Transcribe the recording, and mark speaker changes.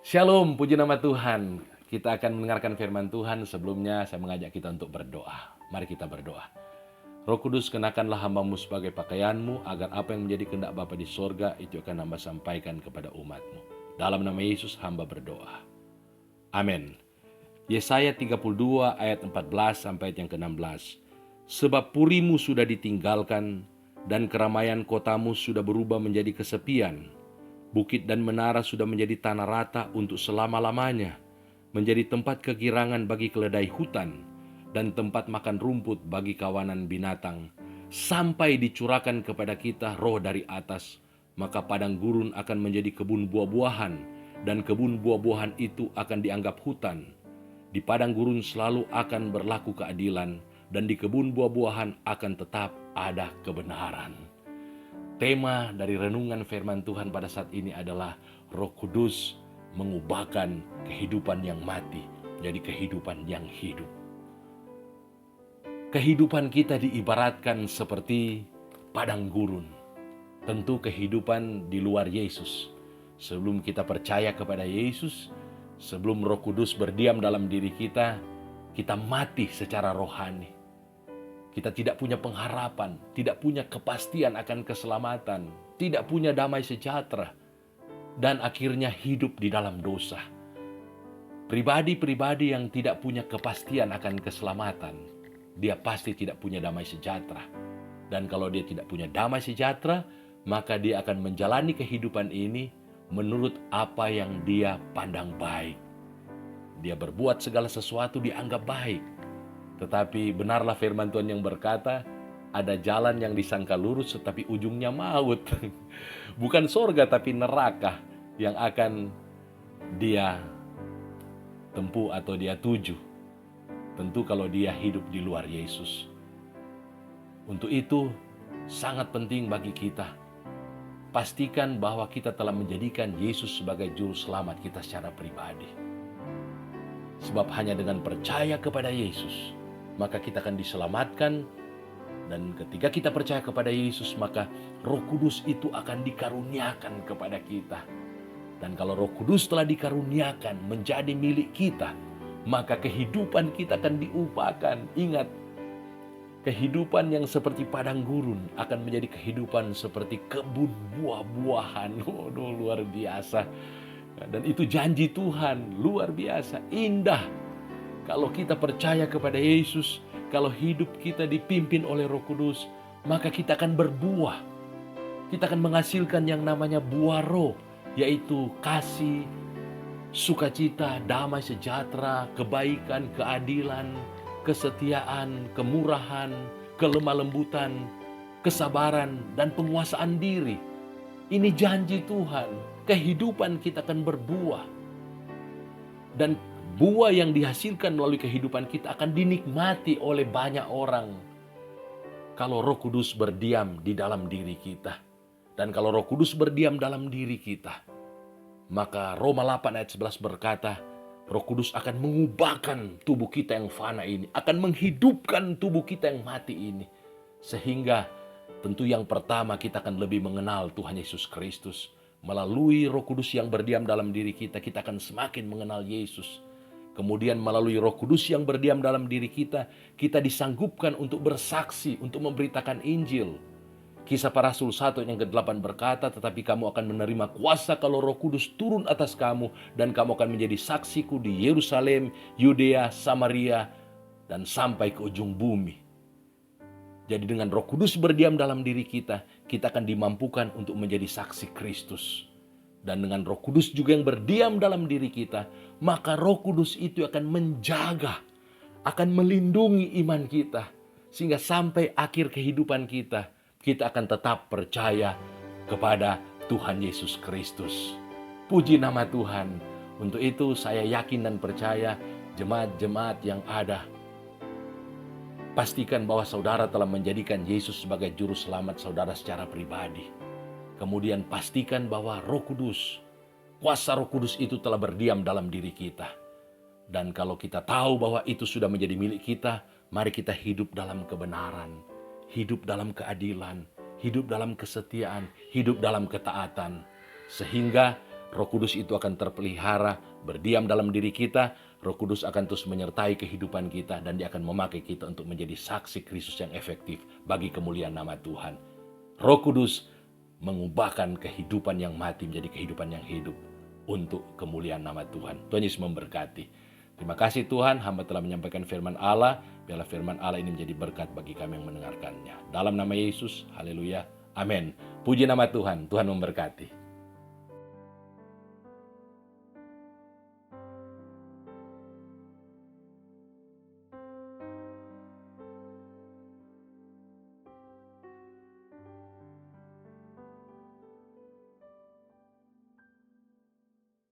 Speaker 1: Shalom, puji nama Tuhan. Kita akan mendengarkan firman Tuhan. Sebelumnya saya mengajak kita untuk berdoa. Mari kita berdoa. Roh Kudus, kenakanlah hamba-Mu sebagai pakaian-Mu, agar apa yang menjadi kehendak Bapa di sorga, itu akan hamba sampaikan kepada umat-Mu. Dalam nama Yesus hamba berdoa. Amin. Yesaya 32 ayat 14 sampai ayat yang ke-16. Sebab purimu sudah ditinggalkan, dan keramaian kotamu sudah berubah menjadi kesepian. Bukit dan menara sudah menjadi tanah rata untuk selama-lamanya, menjadi tempat kegirangan bagi keledai hutan, dan tempat makan rumput bagi kawanan binatang. Sampai dicurahkan kepada kita roh dari atas, maka padang gurun akan menjadi kebun buah-buahan, dan kebun buah-buahan itu akan dianggap hutan. Di padang gurun selalu akan berlaku keadilan, dan di kebun buah-buahan akan tetap ada kebenaran. Tema dari renungan firman Tuhan pada saat ini adalah Roh Kudus mengubahkan kehidupan yang mati menjadi kehidupan yang hidup. Kehidupan kita diibaratkan seperti padang gurun. Tentu kehidupan di luar Yesus. Sebelum kita percaya kepada Yesus, sebelum Roh Kudus berdiam dalam diri kita mati secara rohani. Kita tidak punya pengharapan, tidak punya kepastian akan keselamatan, tidak punya damai sejahtera, dan akhirnya hidup di dalam dosa. Pribadi-pribadi yang tidak punya kepastian akan keselamatan, dia pasti tidak punya damai sejahtera. Dan kalau dia tidak punya damai sejahtera, maka dia akan menjalani kehidupan ini menurut apa yang dia pandang baik. Dia berbuat segala sesuatu dianggap baik. Tetapi benarlah firman Tuhan yang berkata, ada jalan yang disangka lurus tetapi ujungnya maut. Bukan sorga tapi neraka yang akan dia tempuh atau dia tuju. Tentu kalau dia hidup di luar Yesus. Untuk itu sangat penting bagi kita. Pastikan bahwa kita telah menjadikan Yesus sebagai juru selamat kita secara pribadi. Sebab hanya dengan percaya kepada Yesus, maka kita akan diselamatkan. Dan ketika kita percaya kepada Yesus, maka Roh Kudus itu akan dikaruniakan kepada kita. Dan kalau Roh Kudus telah dikaruniakan menjadi milik kita, maka kehidupan kita akan diubahkan. Ingat, kehidupan yang seperti padang gurun akan menjadi kehidupan seperti kebun buah-buahan. Waduh, luar biasa. Dan itu janji Tuhan, luar biasa, indah. Kalau kita percaya kepada Yesus, kalau hidup kita dipimpin oleh Roh Kudus, maka kita akan berbuah. Kita akan menghasilkan yang namanya buah roh, yaitu kasih, sukacita, damai sejahtera, kebaikan, keadilan, kesetiaan, kemurahan, kelemah lembutan, kesabaran, dan penguasaan diri. Ini janji Tuhan, kehidupan kita akan berbuah. Dan buah yang dihasilkan melalui kehidupan kita akan dinikmati oleh banyak orang. Kalau Roh Kudus berdiam di dalam diri kita. Dan kalau Roh Kudus berdiam dalam diri kita, maka Roma 8 ayat 11 berkata, Roh Kudus akan mengubahkan tubuh kita yang fana ini, akan menghidupkan tubuh kita yang mati ini. Sehingga tentu yang pertama kita akan lebih mengenal Tuhan Yesus Kristus. Melalui Roh Kudus yang berdiam dalam diri kita akan semakin mengenal Yesus. Kemudian melalui Roh Kudus yang berdiam dalam diri kita disanggupkan untuk bersaksi, untuk memberitakan Injil. Kisah Para Rasul 1 yang ke-8 berkata, tetapi kamu akan menerima kuasa kalau Roh Kudus turun atas kamu, dan kamu akan menjadi saksiku di Yerusalem, Yudea, Samaria, dan sampai ke ujung bumi. Jadi dengan Roh Kudus berdiam dalam diri kita akan dimampukan untuk menjadi saksi Kristus. Dan dengan Roh Kudus juga yang berdiam dalam diri kita, maka Roh Kudus itu akan menjaga, akan melindungi iman kita. Sehingga sampai akhir kehidupan kita akan tetap percaya kepada Tuhan Yesus Kristus. Puji nama Tuhan. Untuk itu saya yakin dan percaya jemaat-jemaat yang ada, pastikan bahwa saudara telah menjadikan Yesus sebagai juru selamat saudara secara pribadi. Kemudian pastikan bahwa Roh Kudus, kuasa Roh Kudus itu telah berdiam dalam diri kita. Dan kalau kita tahu bahwa itu sudah menjadi milik kita, mari kita hidup dalam kebenaran, hidup dalam keadilan, hidup dalam kesetiaan, hidup dalam ketaatan. Sehingga Roh Kudus itu akan terpelihara, berdiam dalam diri kita. Roh Kudus akan terus menyertai kehidupan kita dan dia akan memakai kita untuk menjadi saksi Kristus yang efektif bagi kemuliaan nama Tuhan. Roh Kudus mengubahkan kehidupan yang mati menjadi kehidupan yang hidup untuk kemuliaan nama Tuhan. Tuhan Yesus memberkati. Terima kasih Tuhan, hamba telah menyampaikan firman Allah. Biarlah firman Allah ini menjadi berkat bagi kami yang mendengarkannya. Dalam nama Yesus, haleluya, amin. Puji nama Tuhan, Tuhan memberkati.